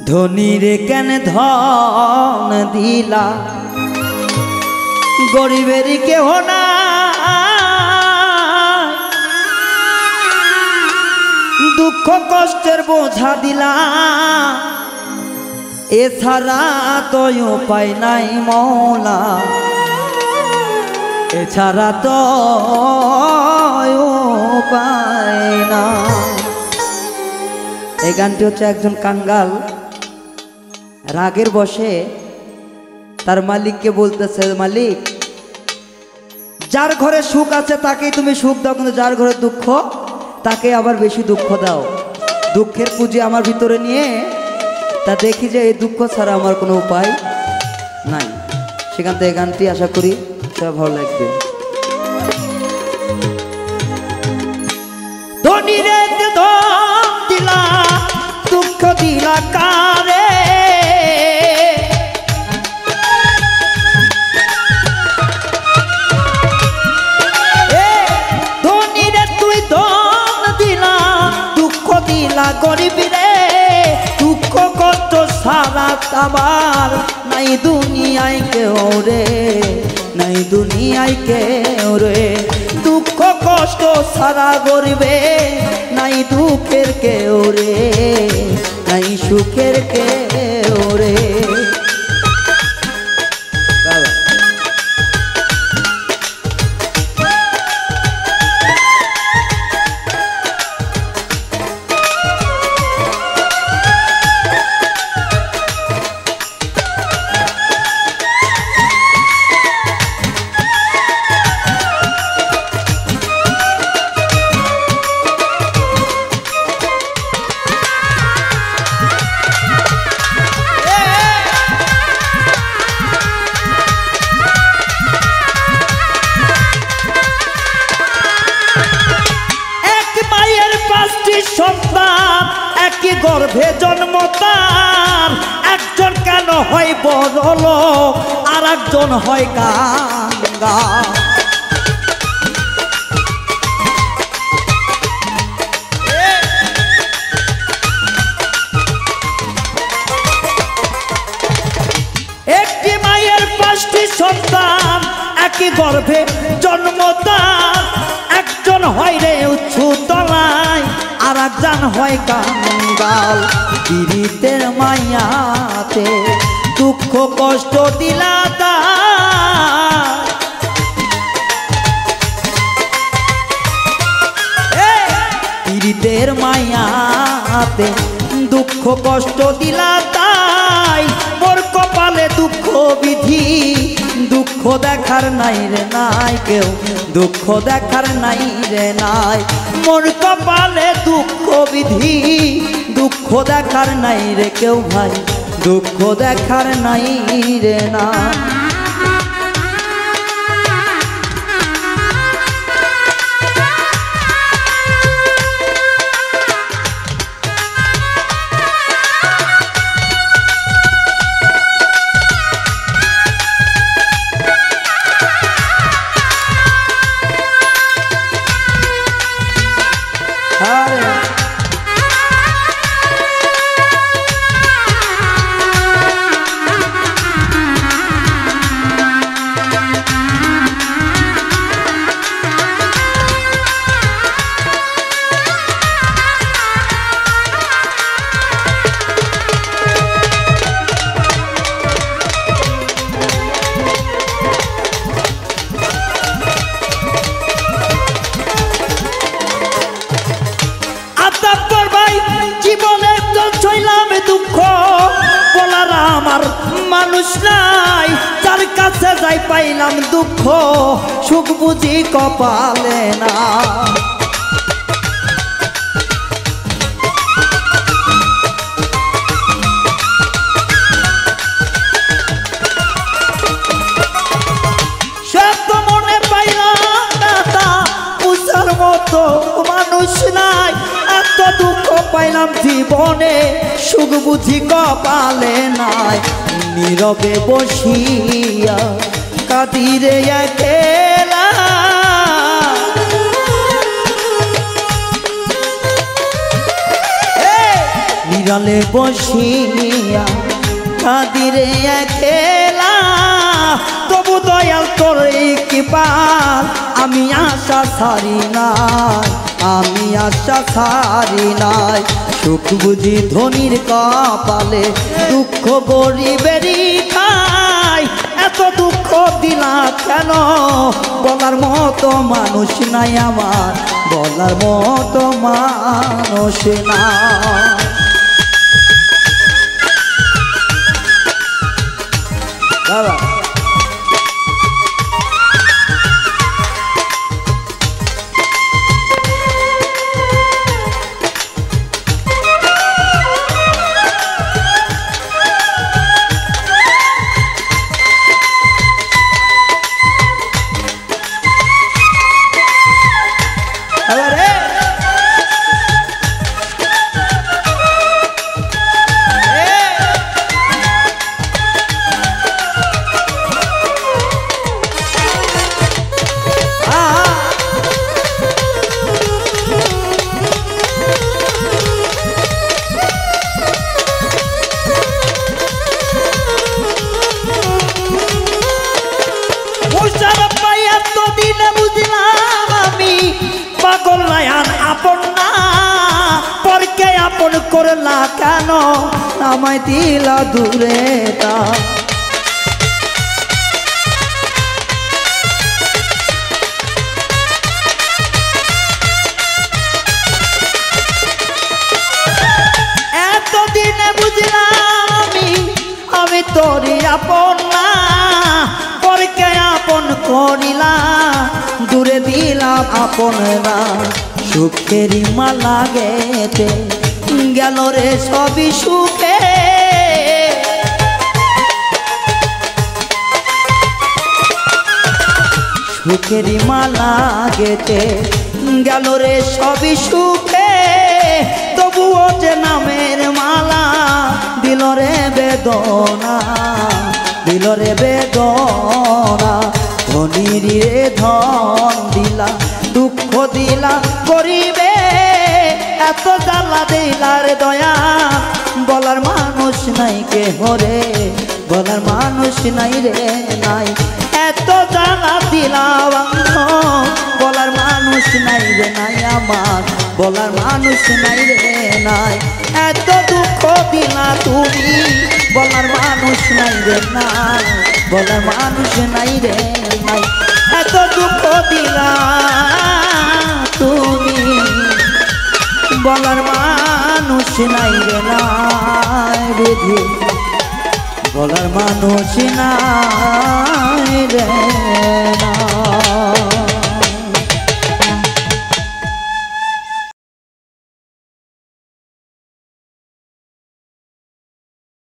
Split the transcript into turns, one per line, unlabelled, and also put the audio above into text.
ধনীরে কেন ধন দিলা গরিবের কেহ না দুঃখ কষ্টের বোঝা দিলা এছাড়া তো উপায় নাই মওলা এছাড়া তো উপায় না। এই গানটি হচ্ছে একজন কাঙ্গাল রাগের বশে তার মালিককে বলতেছে, মালিক যার ঘরে সুখ আছে তাকেই তুমি সুখ দাও, কিন্তু যার ঘরে দুঃখ তাকে আবার বেশি দুঃখ দাও। দুঃখের পুঁজি আমার ভিতরে নিয়ে তা দেখি যে এই দুঃখ ছাড়া আমার কোনো উপায় নাই। সেখান থেকে গানটি আশা করি সব ভালো লাগবে। ধনীরে ধন দিলা দুঃখ দিলা কারে গরিবরে দুঃখ কষ্ট সারা আমার নাই দুনিয়ায় কেউ রে, নাই দুনিয়ায় কেউ রে। দুঃখ কষ্ট সারা গরিবে নাই দুঃখের কেউ রে, নাই সুখের কেউ রে। সন্তান একই গর্ভে জন্ম তার, একজন কেন হয় বড় লোক আর একজন হয় কাঙ্গাল। একটি মায়ের 5টি সন্তান একই গর্ভে জন্ম তার, একজন হয় রে উঁচু তলায় আর একজন হয় কাঙ্গাল। পীড়িতের মায়াতে দুঃখ কষ্ট দিলা পীড়িতের মায়াতে দুঃখ কষ্ট দিলা তাই মোর কপালে দুঃখ বিধি দুঃখ দেখার নাই রে নাই কেউ, দুঃখ দেখার নাই রে নাই। মোর কপালে দুঃখ বিধি দুঃখ দেখার নাই রে কেউ ভাই, দুঃখ দেখার নাই রে না। মানুষ নাই যার কাছে যাই পাইলাম দুঃখ সুখ বুঝি কপালে না। সে তো মনে পাইলাম না বুঝার মতো মানুষ নাই, এত দুঃখ পাইলাম জীবনে সুখ বুঝি কপালে নাই। নীরবে বসিয়া কাঁদিরে একলা বিড়ালে বসিয়া কাদিরে একলা তবু দয়াল তোর কৃপাল আমি আশা ছাড়ি নাই আমি আশা ছাড়ি নাই সুখ বুঝি ধনির কপালে দুঃখ গরিবেরই খাই এত দুঃখ দিলা কেন বলার মতো মানুষ নাই আমার বলার মতো মানুষ না দাদা করলা কেন আমায় দিলা দূরে তা এতদিনে বুঝলাম আমি তোরই আপন না পরকে আপন করিলা দূরে দিলাম আপন না সুখেরই মালা গেতে গেল রে সবই সুখে সুখেরই মালা গেতে গেল রে সবই সুখে তবুও যে নামের মালা দিল রে বেদনা দিল রে বেদনা ধনির রে ধন দিলা দুঃখ দিলা করিবে এত জ্বালা দিলার দয়া বলার মানুষ নাই কে হরে বলার মানুষ নাই রে নাই এত জ্বালা দিলা বলার মানুষ নাই রে নাই আমার বলার মানুষ নাই রে নাই এত দুঃখ দিলা তুমি বলার মানুষ নাই রে নাই বলার মানুষ নাই রে নাই এত দুঃখ দিলা তুমি বলার মানুষ নাই রে নাই বুঝি বলার মানুষ নাই রে না